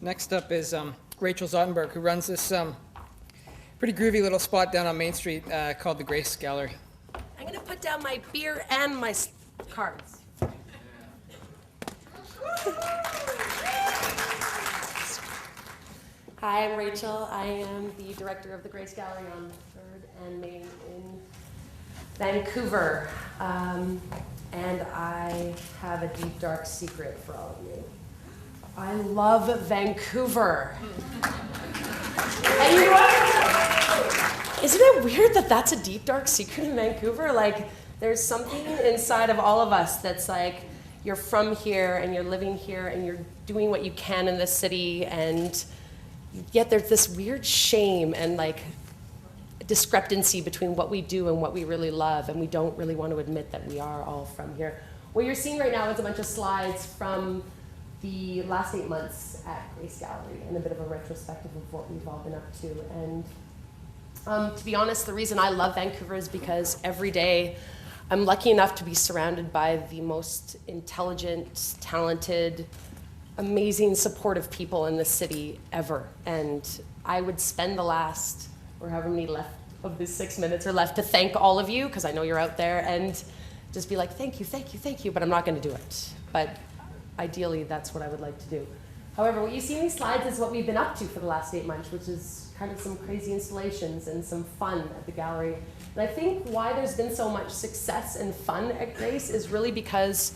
Next up is Rachel Zottenberg, who runs this pretty groovy little spot down on Main Street called the Grace Gallery. I'm going to put down my beer and my cards. Hi, I'm Rachel. I am the director of the Grace Gallery on 3rd and Main in Vancouver. And I have a deep, dark secret for all of you. I love Vancouver. And you know what? Isn't it weird that that's a deep, dark secret in Vancouver? Like, there's something inside of all of us that's like, you're from here and you're living here and you're doing what you can in this city, and yet there's this weird shame and like discrepancy between what we do and what we really love, and we don't really want to admit that we are all from here. What you're seeing right now is a bunch of slides from the last 8 months at Grace Gallery and a bit of a retrospective of what we've all been up to. And to be honest, the reason I love Vancouver is because every day I'm lucky enough to be surrounded by the most intelligent, talented, amazing, supportive people in the city ever. And I would spend the last, or however many left of these 6 minutes are left, to thank all of you, because I know you're out there, and just be like, thank you, thank you, thank you, but I'm not going to do it. But ideally, that's what I would like to do. However, what you see in these slides is what we've been up to for the last 8 months, which is kind of some crazy installations and some fun at the gallery. And I think why there's been so much success and fun at Grace is really because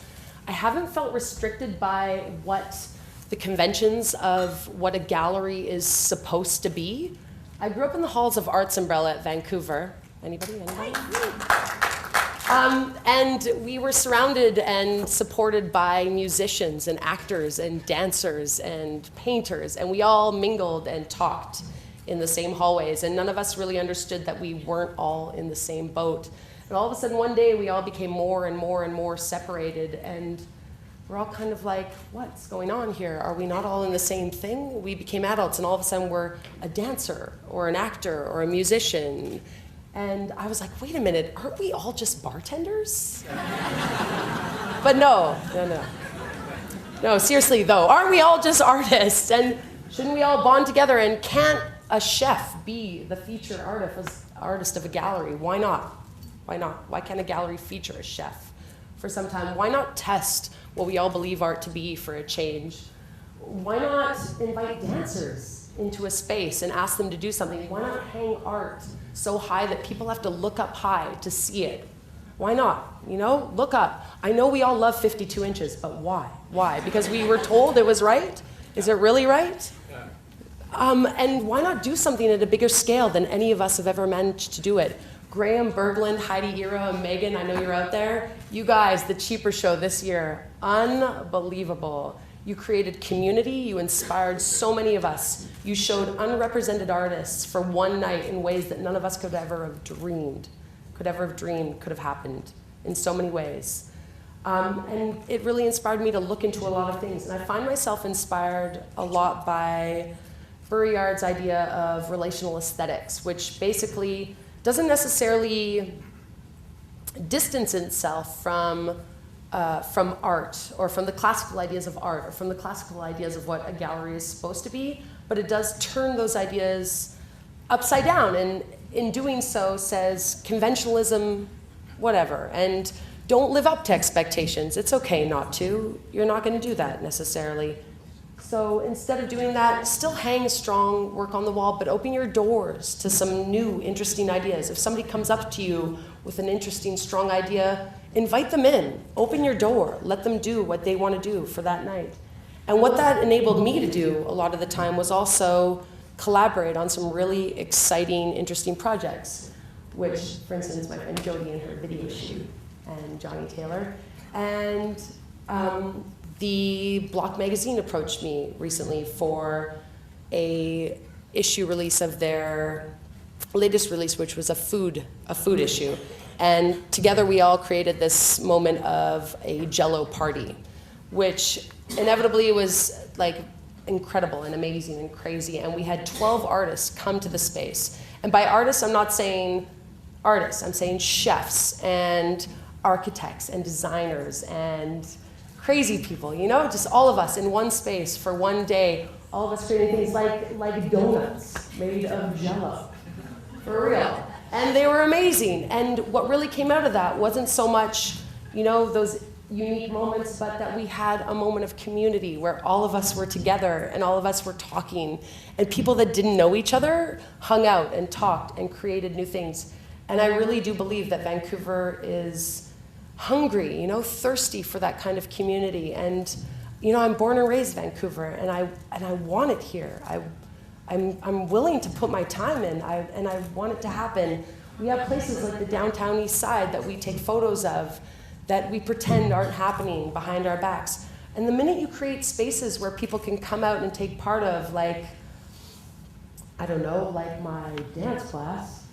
I haven't felt restricted by what the conventions of what a gallery is supposed to be. I grew up in the halls of Arts Umbrella at Vancouver. Anybody? And we were surrounded and supported by musicians and actors and dancers and painters, and we all mingled and talked in the same hallways, and none of us really understood that we weren't all in the same boat. And all of a sudden one day we all became more and more and more separated, and we're all kind of like, what's going on here? Are we not all in the same thing? We became adults, and all of a sudden we're a dancer or an actor or a musician. And I was like, wait a minute, aren't we all just bartenders? But no, seriously though, aren't we all just artists? And shouldn't we all bond together? And can't a chef be the featured artist of a gallery? Why not? Why not? Why can't a gallery feature a chef for some time? Why not test what we all believe art to be for a change? Why not invite dancers into a space and ask them to do something? Why not hang art so high that people have to look up high to see it? Why not? You know, look up. I know we all love 52 inches, but why? Why? Because we were told it was right? Is it really right? And why not do something at a bigger scale than any of us have ever managed to do it? Graham Berglund, Heidi Iro, and Megan, I know you're out there. You guys, the Cheaper Show this year, unbelievable. You created community, you inspired so many of us. You showed unrepresented artists for one night in ways that none of us could ever have dreamed, could have happened in so many ways. And it really inspired me to look into a lot of things. And I find myself inspired a lot by Baudrillard's idea of relational aesthetics, which basically doesn't necessarily distance itself from art, or from the classical ideas of art, or from the classical ideas of what a gallery is supposed to be, but it does turn those ideas upside down, and in doing so says conventionalism, whatever, and don't live up to expectations. It's okay not to. You're not going to do that necessarily. So instead of doing that, still hang strong work on the wall, but open your doors to some new, interesting ideas. If somebody comes up to you with an interesting, strong idea, invite them in. Open your door. Let them do what they want to do for that night. And what that enabled me to do a lot of the time was also collaborate on some really exciting, interesting projects, which, for instance, my friend Jody and her video shoot, and Johnny Taylor. And the Block magazine approached me recently for a issue release of their latest release, which was a food issue. And together we all created this moment of a Jell-O party, which inevitably was like incredible and amazing and crazy. And we had 12 artists come to the space. And by artists, I'm not saying artists, I'm saying chefs and architects and designers and crazy people, you know, just all of us in one space for one day, All of us creating things like donuts made of Jell-O, for real. And they were amazing. And what really came out of that wasn't so much, those unique moments, but that we had a moment of community where all of us were together and all of us were talking. And people that didn't know each other hung out and talked and created new things. And I really do believe that Vancouver is hungry, thirsty for that kind of community. And, I'm born and raised Vancouver, and I want it here. I'm willing to put my time in, and I want it to happen. We have places like the downtown east side that we take photos of that we pretend aren't happening behind our backs. And the minute you create spaces where people can come out and take part of, like my dance class.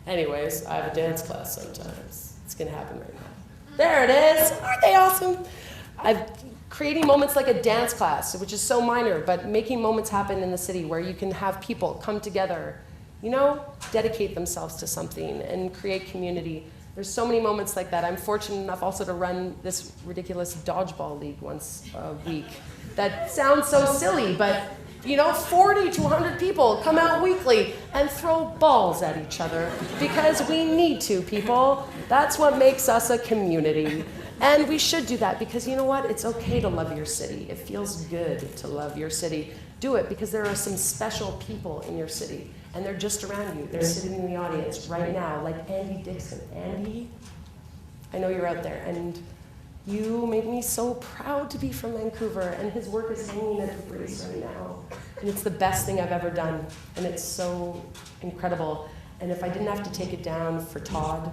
Anyways, I have a dance class sometimes. It's gonna happen right now. There it is. Aren't they awesome? Creating moments like a dance class, which is so minor, but making moments happen in the city where you can have people come together, dedicate themselves to something and create community. There's so many moments like that. I'm fortunate enough also to run this ridiculous dodgeball league once a week. That sounds so silly, but 40 to 100 people come out weekly and throw balls at each other because we need to, people. That's what makes us a community. And we should do that because you know what? It's okay to love your city. It feels good to love your city. Do it because there are some special people in your city and they're just around you. They're sitting in the audience right now, like Andy Dixon. Andy, I know you're out there, and you make me so proud to be from Vancouver, and his work is hanging at the Brace right now. And it's the best thing I've ever done, and it's so incredible. And if I didn't have to take it down for Todd,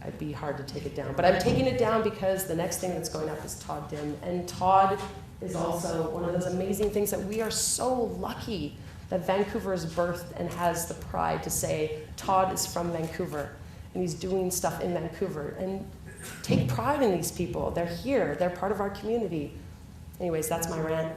it'd be hard to take it down. But I'm taking it down because the next thing that's going up is Todd Dim. And Todd is also one of those amazing things that we are so lucky that Vancouver is birthed and has the pride to say, Todd is from Vancouver, and he's doing stuff in Vancouver. And take pride in these people. They're here. They're part of our community. Anyways, that's my rant.